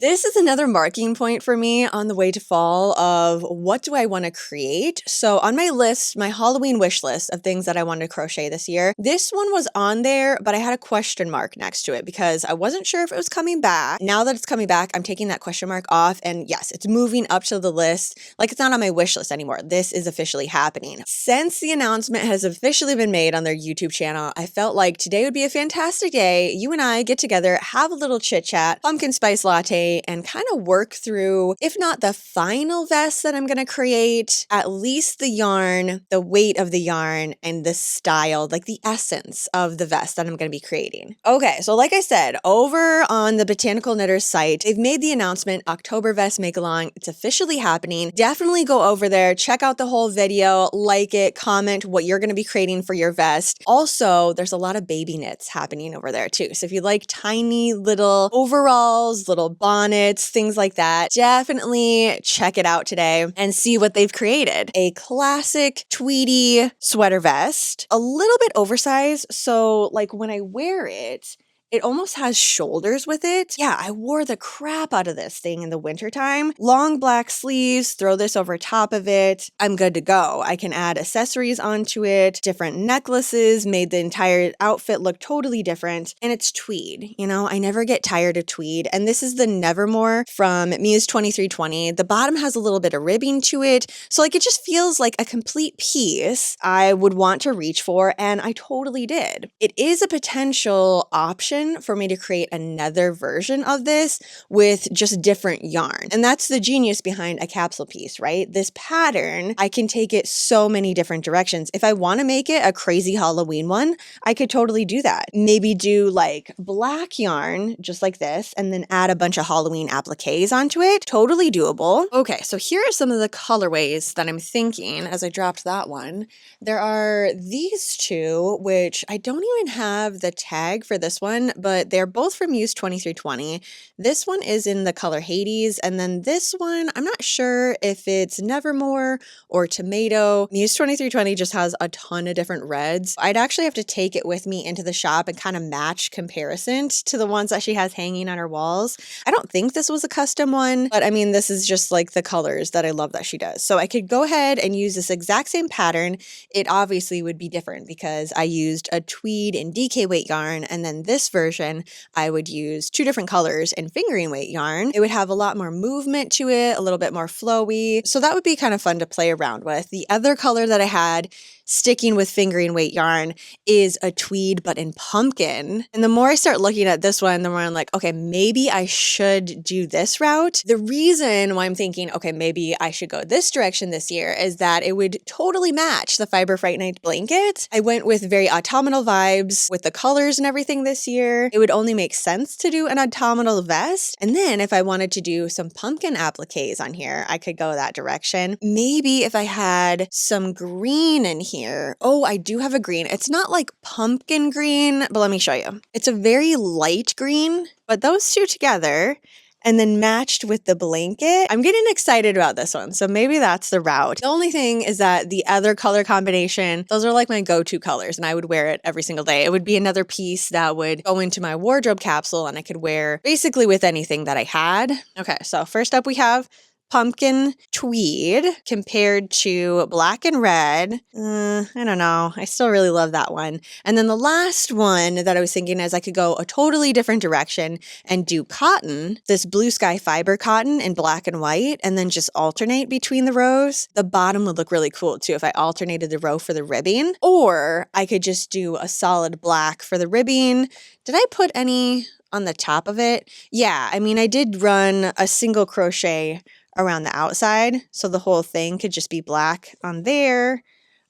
This is another marking point for me on the way to fall of what do I want to create? So on my list, my Halloween wish list of things that I wanted to crochet this year, this one was on there, but I had a question mark next to it because I wasn't sure if it was coming back. Now that it's coming back, I'm taking that question mark off, and yes, it's moving up to the list. Like, it's not on my wish list anymore. This is officially happening. Since the announcement has officially been made on their YouTube channel, I felt like today would be a fantastic day. You and I get together, have a little chit chat, pumpkin spice latte, and kind of work through, if not the final vest that I'm going to create, at least the yarn, the weight of the yarn, and the style, like the essence of the vest that I'm going to be creating. Okay, so like I said, over on the Botanical Knitters site, they've made the announcement, Octobervest make-along. It's officially happening. Definitely go over there, check out the whole video, like it, comment what you're going to be creating for your vest. Also, there's a lot of baby knits happening over there too. So if you like tiny little overalls, little bonnets, things like that, definitely check it out today and see what they've created. A classic tweedy sweater vest, a little bit oversized. So like when I wear it, it almost has shoulders with it. Yeah, I wore the crap out of this thing in the wintertime. Long black sleeves, throw this over top of it. I'm good to go. I can add accessories onto it, different necklaces, made the entire outfit look totally different. And it's tweed, you know, I never get tired of tweed. And this is the Nevermore from Muse 2320. The bottom has a little bit of ribbing to it. So like it just feels like a complete piece I would want to reach for, and I totally did. It is a potential option for me to create another version of this with just different yarn. And that's the genius behind a capsule piece, right? This pattern, I can take it so many different directions. If I want to make it a crazy Halloween one, I could totally do that. Maybe do like black yarn, just like this, and then add a bunch of Halloween appliques onto it. Totally doable. Okay, so here are some of the colorways that I'm thinking as I dropped that one. There are these two, which I don't even have the tag for this one, but they're both from Muse 2320. This one is in the color Hades, and then this one, I'm not sure if it's Nevermore or Tomato. Muse 2320 just has a ton of different reds. I'd actually have to take it with me into the shop and kind of match comparison to the ones that she has hanging on her walls. I don't think this was a custom one, but I mean, this is just like the colors that I love that she does. So I could go ahead and use this exact same pattern. It obviously would be different because I used a tweed and DK weight yarn, and then this version, I would use two different colors and fingering weight yarn. It would have a lot more movement to it, a little bit more flowy. So that would be kind of fun to play around with. The other color that I had sticking with fingering weight yarn is a tweed, but in pumpkin. And the more I start looking at this one, the more I'm like, okay, maybe I should do this route. The reason why I'm thinking, okay, maybe I should go this direction this year is that it would totally match the Fiber Fright Night blanket. I went with very autumnal vibes with the colors and everything this year. It would only make sense to do an autumnal vest. And then if I wanted to do some pumpkin appliques on here, I could go that direction. Maybe if I had some green in here. Oh, I do have a green. It's not like pumpkin green, but let me show you. It's a very light green, but those two together and then matched with the blanket, I'm getting excited about this one. So maybe that's the route. The only thing is that the other color combination, those are like my go-to colors and I would wear it every single day. It would be another piece that would go into my wardrobe capsule and I could wear basically with anything that I had. Okay, so first up we have pumpkin tweed compared to black and red. I don't know. I still really love that one. And then the last one that I was thinking is I could go a totally different direction and do cotton, this blue sky fiber cotton in black and white, and then just alternate between the rows. The bottom would look really cool too if I alternated the row for the ribbing, or I could just do a solid black for the ribbing. Did I put any on the top of it? Yeah, I mean, I did run a single crochet around the outside, so the whole thing could just be black on there.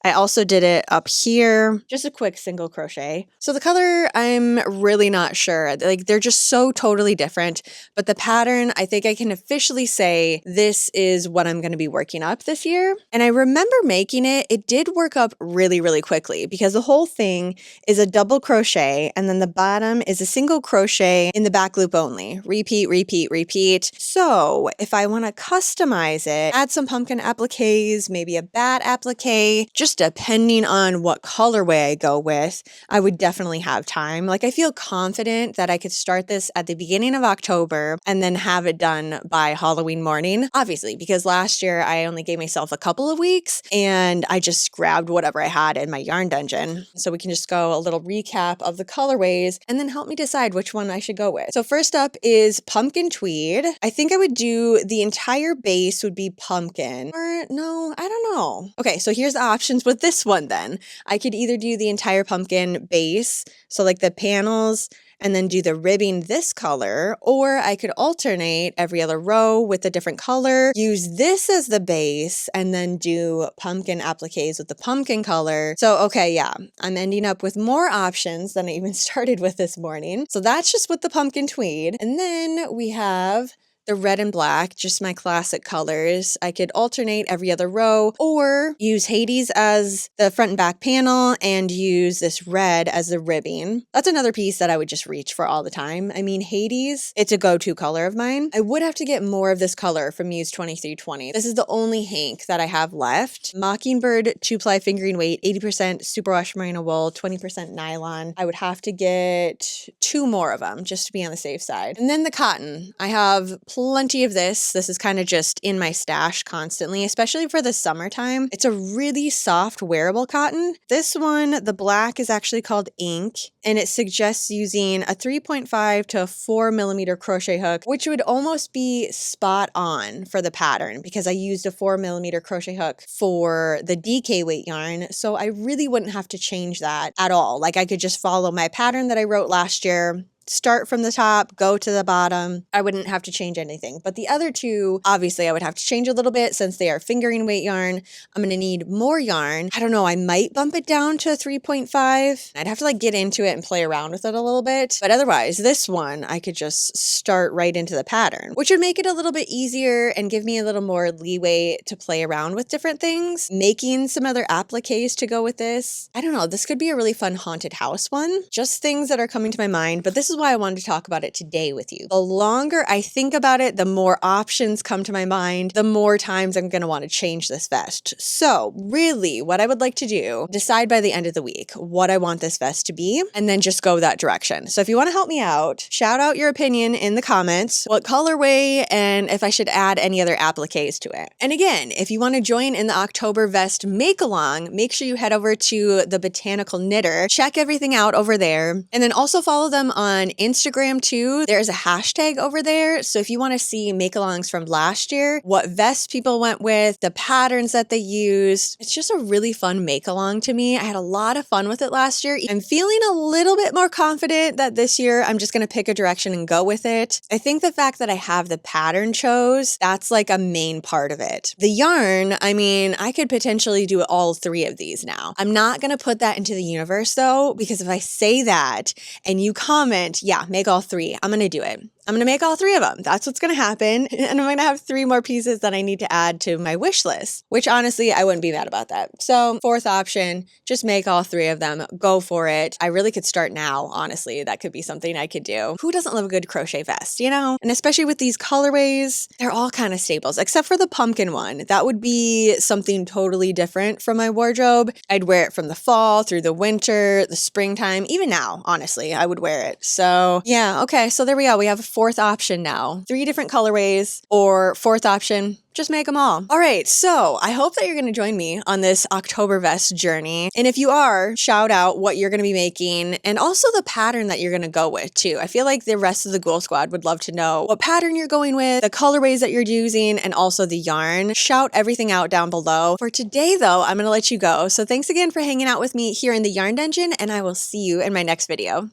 I also did it up here, just a quick single crochet. So the color, I'm really not sure. Like, they're just so totally different, but the pattern, I think I can officially say this is what I'm going to be working up this year. And I remember making it, it did work up really, really quickly because the whole thing is a double crochet and then the bottom is a single crochet in the back loop only. Repeat, repeat, repeat. So if I want to customize it, add some pumpkin appliques, maybe a bat applique, just just depending on what colorway I go with, I would definitely have time. Like I feel confident that I could start this at the beginning of October and then have it done by Halloween morning. Obviously, because last year I only gave myself a couple of weeks and I just grabbed whatever I had in my yarn dungeon. So we can just go a little recap of the colorways and then help me decide which one I should go with. So first up is pumpkin tweed. I think I would do the entire base would be pumpkin, or no, I don't know. Okay, so here's the options with this one then. I could either do the entire pumpkin base, so like the panels, and then do the ribbing this color, or I could alternate every other row with a different color, use this as the base, and then do pumpkin appliques with the pumpkin color. So, okay, yeah, I'm ending up with more options than I even started with this morning. So that's just with the pumpkin tweed. And then we have the red and black, just my classic colors. I could alternate every other row or use Hades as the front and back panel and use this red as the ribbing. That's another piece that I would just reach for all the time. I mean, Hades, it's a go-to color of mine. I would have to get more of this color from Muse 2320. This is the only hank that I have left. Mockingbird 2-ply fingering weight, 80% superwash merino wool, 20% nylon. I would have to get 2 more of them just to be on the safe side. And then the cotton. I have plenty of this. This is kind of just in my stash constantly, especially for the summertime. It's a really soft wearable cotton. This one, the black, is actually called Ink, and it suggests using a 3.5 to 4 millimeter crochet hook, which would almost be spot on for the pattern because I used a 4 millimeter crochet hook for the DK weight yarn. So I really wouldn't have to change that at all. Like I could just follow my pattern that I wrote last year, start from the top, go to the bottom. I wouldn't have to change anything. But the other two, obviously I would have to change a little bit since they are fingering weight yarn. I'm going to need more yarn. I don't know, I might bump it down to a 3.5. I'd have to like get into it and play around with it a little bit. But otherwise, this one, I could just start right into the pattern, which would make it a little bit easier and give me a little more leeway to play around with different things. Making some other appliques to go with this. I don't know, this could be a really fun haunted house one. Just things that are coming to my mind, but this is why I wanted to talk about it today with you. The longer I think about it, the more options come to my mind, the more times I'm going to want to change this vest. So really what I would like to do, decide by the end of the week what I want this vest to be, and then just go that direction. So if you want to help me out, shout out your opinion in the comments, what colorway, and if I should add any other appliques to it. And again, if you want to join in the Octobervest make along, make sure you head over to the Botanical Knitter, check everything out over there, and then also follow them on Instagram too. There's a hashtag over there. So if you want to see make-alongs from last year, what vests people went with, the patterns that they used, it's just a really fun make-along to me. I had a lot of fun with it last year. I'm feeling a little bit more confident that this year I'm just going to pick a direction and go with it. I think the fact that I have the pattern chose, that's like a main part of it. The yarn, I mean, I could potentially do all 3 of these now. I'm not going to put that into the universe though, because if I say that and you comment, yeah, make all 3, I'm going to do it. I'm going to make all 3 of them. That's what's going to happen. And I'm going to have 3 more pieces that I need to add to my wish list, which honestly, I wouldn't be mad about that. So 4th option, just make all 3 of them. Go for it. I really could start now, honestly. That could be something I could do. Who doesn't love a good crochet vest, you know? And especially with these colorways, they're all kind of staples, except for the pumpkin one. That would be something totally different from my wardrobe. I'd wear it from the fall through the winter, the springtime, even now, honestly, I would wear it. So yeah, okay. So there we go. We have a 4th option now. 3 different colorways, or 4th option, just make them all. All right, so I hope that you're going to join me on this Octobervest journey. And if you are, shout out what you're going to be making and also the pattern that you're going to go with too. I feel like the rest of the Ghoul Squad would love to know what pattern you're going with, the colorways that you're using, and also the yarn. Shout everything out down below. For today though, I'm going to let you go. So thanks again for hanging out with me here in the Yarn Dungeon, and I will see you in my next video.